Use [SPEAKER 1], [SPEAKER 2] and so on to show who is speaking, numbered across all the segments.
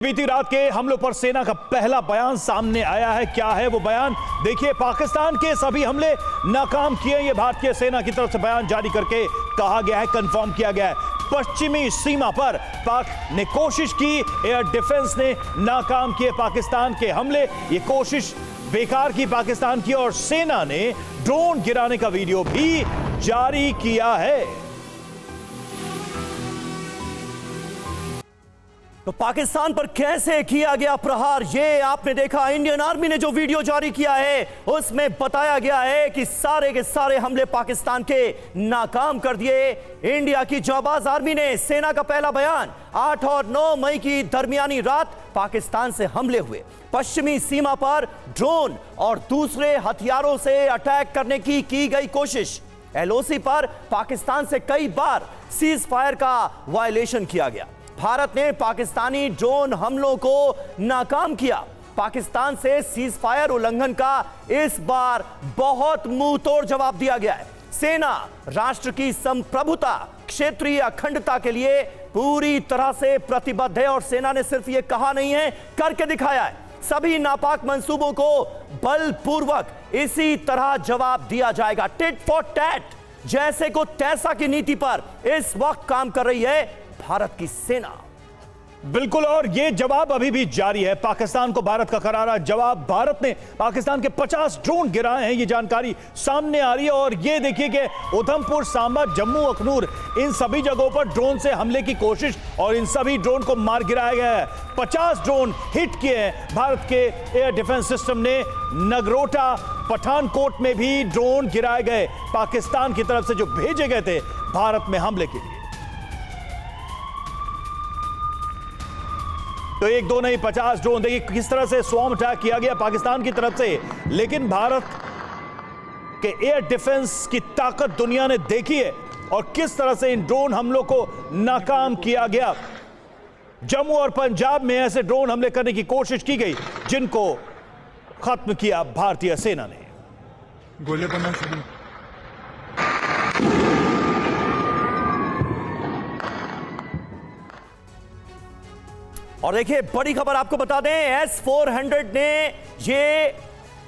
[SPEAKER 1] बीती रात के हमलों पर सेना का पहला बयान सामने आया है। क्या है वो बयान? देखिए, पाकिस्तान के सभी हमले नाकाम किए। ये भारतीय सेना की तरफ से बयान जारी करके कहा गया है, कंफर्म किया गया है। पश्चिमी सीमा पर पाक ने कोशिश की, एयर डिफेंस ने नाकाम किए पाकिस्तान के हमले। ये कोशिश बेकार की पाकिस्तान की, और सेना ने ड्रोन गिराने का वीडियो भी जारी किया है।
[SPEAKER 2] तो पाकिस्तान पर कैसे किया गया प्रहार, ये आपने देखा। इंडियन आर्मी ने जो वीडियो जारी किया है उसमें बताया गया है कि सारे के सारे हमले पाकिस्तान के नाकाम कर दिए इंडिया की जांबाज आर्मी ने। सेना का पहला बयान, 8 और 9 मई की दरमियानी रात पाकिस्तान से हमले हुए। पश्चिमी सीमा पर ड्रोन और दूसरे हथियारों से अटैक करने की गई कोशिश। एलओसी पर पाकिस्तान से कई बार सीज फायर का वायलेशन किया गया। भारत ने पाकिस्तानी ड्रोन हमलों को नाकाम किया। पाकिस्तान से सीज फायर उल्लंघन का इस बार बहुत मुंह तोड़ जवाब दिया गया है। सेना राष्ट्र की संप्रभुता, क्षेत्रीय अखंडता के लिए पूरी तरह से प्रतिबद्ध है, और सेना ने सिर्फ ये कहा नहीं है, करके दिखाया है। सभी नापाक मंसूबों को बलपूर्वक इसी तरह जवाब दिया जाएगा। टिट फॉर टैट, जैसे को तैसा की नीति पर इस वक्त काम कर रही है भारत की सेना।
[SPEAKER 1] बिल्कुल, और ये जवाब अभी भी जारी है। पाकिस्तान को भारत का करारा जवाब। भारत ने पाकिस्तान के 50 ड्रोन गिराए हैं, ये जानकारी सामने आ रही है। और ये देखिए कि उधमपुर, सांबा, जम्मू, अखनूर, इन सभी जगहों पर ड्रोन से हमले की कोशिश, और इन सभी ड्रोन को मार गिराया गया है। 50 ड्रोन हिट किए हैं भारत के एयर डिफेंस सिस्टम ने। नगरोटा, पठानकोट में भी ड्रोन गिराए गए, पाकिस्तान की तरफ से जो भेजे गए थे भारत में हमले के लिए। तो 1-2 नहीं, 50 ड्रोन। देखिए किस तरह से स्वॉर्म अटैक किया गया पाकिस्तान की तरफ से। लेकिन भारत के एयर डिफेंस की ताकत दुनिया ने देखी है, और किस तरह से इन ड्रोन हमलों को नाकाम किया गया। जम्मू और पंजाब में ऐसे ड्रोन हमले करने की कोशिश की गई, जिनको खत्म किया भारतीय सेना ने।
[SPEAKER 3] गोले बनना शुरू।
[SPEAKER 2] और देखिए, बड़ी खबर आपको बता दें, S-400 ने ये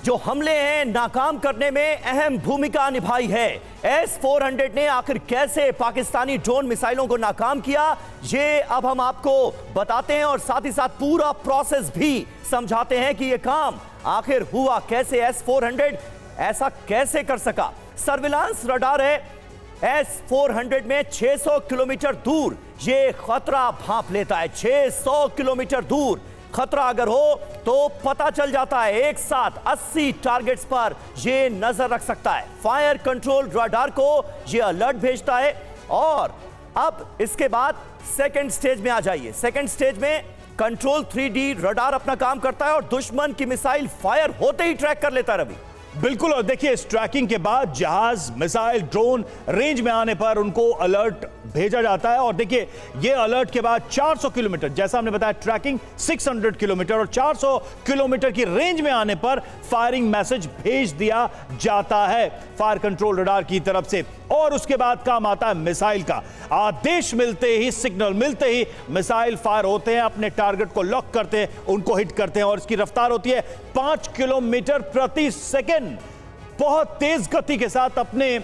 [SPEAKER 2] जो हमले हैं नाकाम करने में अहम भूमिका निभाई है। S-400 ने आखिर कैसे पाकिस्तानी ड्रोन मिसाइलों को नाकाम किया, ये अब हम आपको बताते हैं, और साथ ही साथ पूरा प्रोसेस भी समझाते हैं कि ये काम आखिर हुआ कैसे। S-400 ऐसा कैसे कर सका? सर्विलांस रडार है S-400 में 600 किलोमीटर दूर ये खतरा भांप लेता है। 600 किलोमीटर दूर खतरा अगर हो तो पता चल जाता है। एक साथ 80 टारगेट्स पर ये नजर रख सकता है। फायर कंट्रोल रडार को ये अलर्ट भेजता है। और अब इसके बाद सेकंड स्टेज में आ जाइए। सेकंड स्टेज में कंट्रोल 3D रडार अपना काम करता है, और दुश्मन की मिसाइल फायर होते ही ट्रैक कर लेता है। रवि,
[SPEAKER 1] बिल्कुल, और देखिए इस ट्रैकिंग के बाद जहाज, मिसाइल, ड्रोन रेंज में आने पर उनको अलर्ट भेजा जाता है। और देखिए ये अलर्ट के बाद 400 किलोमीटर, जैसा हमने बताया, ट्रैकिंग 600 किलोमीटर और 400 किलोमीटर की रेंज में आने पर फायरिंग मैसेज भेज दिया जाता है फायर कंट्रोल रडार की तरफ से। और उसके बाद काम आता है मिसाइल का। आदेश मिलते ही, सिग्नल मिलते ही मिसाइल फायर होते हैं, अपने टारगेट को लॉक करते हैं, उनको हिट करते हैं। और इसकी रफ्तार होती है 5 किलोमीटर प्रति सेकंड। बहुत तेज गति के साथ अपने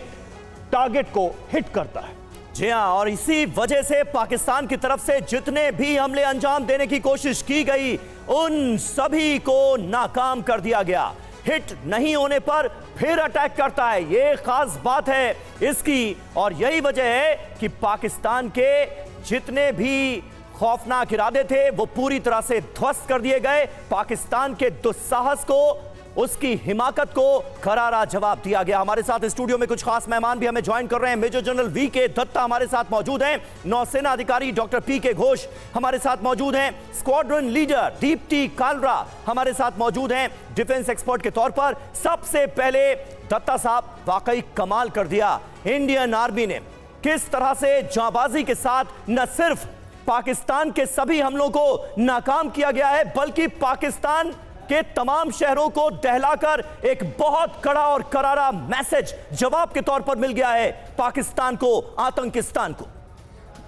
[SPEAKER 1] टारगेट को हिट करता है।
[SPEAKER 2] जी हां, और इसी वजह से पाकिस्तान की तरफ से जितने भी हमले अंजाम देने की कोशिश की गई, उन सभी को नाकाम कर दिया गया। हिट नहीं होने पर फिर अटैक करता है, ये खास बात है इसकी। और यही वजह है कि पाकिस्तान के जितने भी खौफनाक इरादे थे वो पूरी तरह से ध्वस्त कर दिए गए। पाकिस्तान के दुस्साहस को, उसकी हिमाकत को करारा जवाब दिया गया। हमारे साथ स्टूडियो में कुछ खास मेहमान भी हमें ज्वाइन कर रहे हैं। Major general VK. दत्ता हमारे साथ मौजूद हैं। नौसेना अधिकारी डॉक्टर पी.के. घोष हमारे साथ मौजूद हैं। स्क्वाड्रन लीडर दीप्ति कालरा हमारे साथ मौजूद हैं, डिफेंस एक्सपर्ट के तौर पर। सबसे पहले दत्ता साहब, वाकई कमाल कर दिया इंडियन आर्मी ने। किस तरह से जांबाजी के साथ न सिर्फ पाकिस्तान के सभी हमलों को नाकाम किया गया है, बल्कि पाकिस्तान के तमाम शहरों को दहलाकर एक बहुत कड़ा और करारा मैसेज जवाब के तौर पर मिल गया है पाकिस्तान को, आतंकिस्तान को।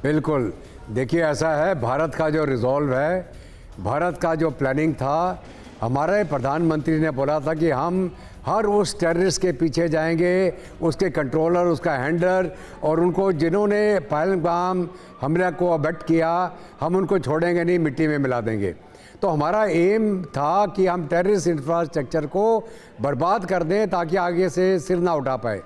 [SPEAKER 3] बिल्कुल, देखिए ऐसा है, भारत का जो रिजॉल्व है
[SPEAKER 4] भारत का जो प्लानिंग था, हमारे प्रधानमंत्री ने बोला था कि हम हर उस टेररिस्ट के पीछे जाएंगे, उसके कंट्रोलर, उसका हैंडलर, और उनको जिन्होंने पहलगाम हमले को अबेट किया, हम उनको छोड़ेंगे नहीं, मिट्टी में मिला देंगे। तो हमारा एम था कि हम टेररिस्ट इंफ्रास्ट्रक्चर को बर्बाद कर दें ताकि आगे से सिर ना उठा पाए।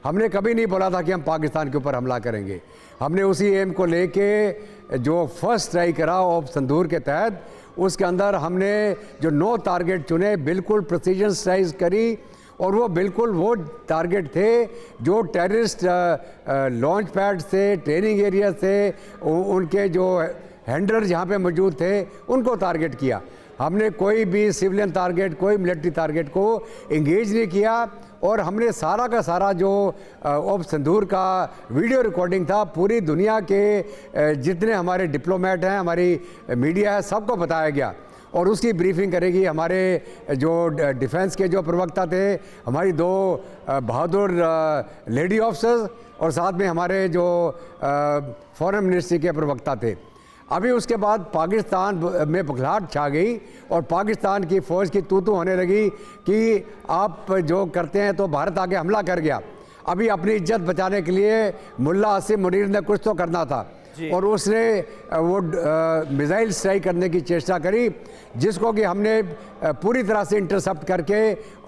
[SPEAKER 4] हमने कभी नहीं बोला था कि हम पाकिस्तान के ऊपर हमला करेंगे। हमने उसी एम को लेके जो फर्स्ट स्ट्राइक करा ऑफ संदूर के तहत, उसके अंदर हमने जो 9 टारगेट चुने, बिल्कुल प्रिसीजन स्ट्राइक करी, और वो बिल्कुल वो टारगेट थे जो टेररिस्ट लॉन्च पैड से, ट्रेनिंग एरिया से, उनके जो हैंडलर जहाँ पे मौजूद थे, उनको टारगेट किया। हमने कोई भी सिविलियन टारगेट, कोई मिलिट्री टारगेट को इंगेज नहीं किया, और हमने सारा का सारा जो ऑफ संदूर का वीडियो रिकॉर्डिंग था, पूरी दुनिया के जितने हमारे डिप्लोमेट हैं, हमारी मीडिया है, सबको बताया गया। और उसकी ब्रीफिंग करेगी हमारे जो डिफेंस के जो प्रवक्ता थे, हमारी 2 बहादुर लेडी ऑफिसर्स, और साथ में हमारे जो फॉरेन मिनिस्ट्री के प्रवक्ता थे। अभी उसके बाद पाकिस्तान में बखलाहट छा गई, और पाकिस्तान की फ़ौज की तू होने लगी कि आप जो करते हैं तो भारत आके हमला कर गया। अभी अपनी इज्जत बचाने के लिए मुल्ला आसिम मुनीर ने कुछ तो करना था, और उसने वो मिसाइल स्ट्राइक करने की चेष्टा करी, जिसको कि हमने पूरी तरह से इंटरसेप्ट करके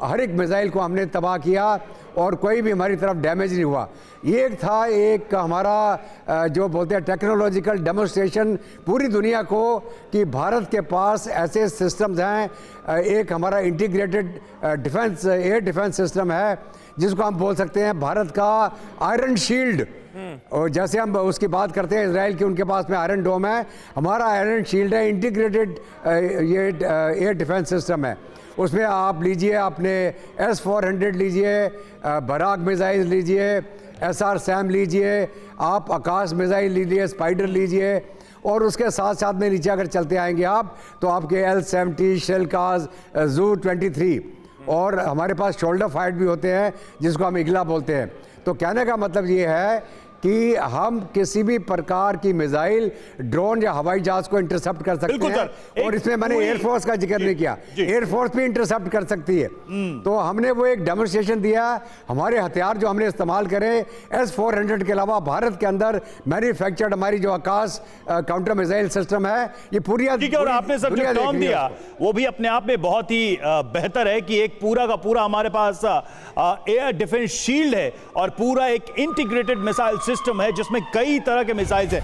[SPEAKER 4] हर एक मिसाइल को हमने तबाह किया, और कोई भी हमारी तरफ डैमेज नहीं हुआ। ये था एक हमारा जो बोलते हैं टेक्नोलॉजिकल डेमोन्स्ट्रेशन पूरी दुनिया को कि भारत के पास ऐसे सिस्टम्स हैं। एक हमारा integrated defence air defence system है, जिसको हम बोल सकते हैं भारत का आयरन शील्ड। और जैसे हम उसकी बात करते हैं इजराइल की, उनके पास में आयरन डोम है, हमारा आयरन शील्ड है, इंटीग्रेटेड ये एयर डिफेंस सिस्टम है। उसमें आप लीजिए, आपने S-400 लीजिए, बराक मिसाइल लीजिए, SR सैम लीजिए, आप आकाश मिसाइल लीजिए, स्पाइडर लीजिए, और उसके साथ साथ में नीचे अगर चलते आएंगे आप तो आपके L-70, शेलकाज, ZU-23, और हमारे पास शोल्डर फाइट भी होते हैं जिसको हम इगला बोलते हैं। तो कहने का मतलब ये है कि हम किसी भी प्रकार की मिसाइल, ड्रोन या हवाई जहाज को इंटरसेप्ट कर सकते हैं, और इसमें मैंने एयरफोर्स का जिक्र नहीं किया, एयरफोर्स भी इंटरसेप्ट कर सकती है। तो हमने वो एक डेमोन्स्ट्रेशन दिया। हमारे हथियार जो हमने इस्तेमाल करे, S-400 के अलावा भारत के अंदर मैन्युफैक्चर्ड हमारी जो आकाश काउंटर मिसाइल सिस्टम है, ये पूरी
[SPEAKER 1] और आपने सर जो टर्म दिया वो भी अपने आप में बहुत ही बेहतर है कि एक पूरा का पूरा हमारे पास एयर डिफेंस शील्ड है, और पूरा एक इंटीग्रेटेड मिसाइल सिस्टम है जिसमें कई तरह के मिसाइल्स हैं।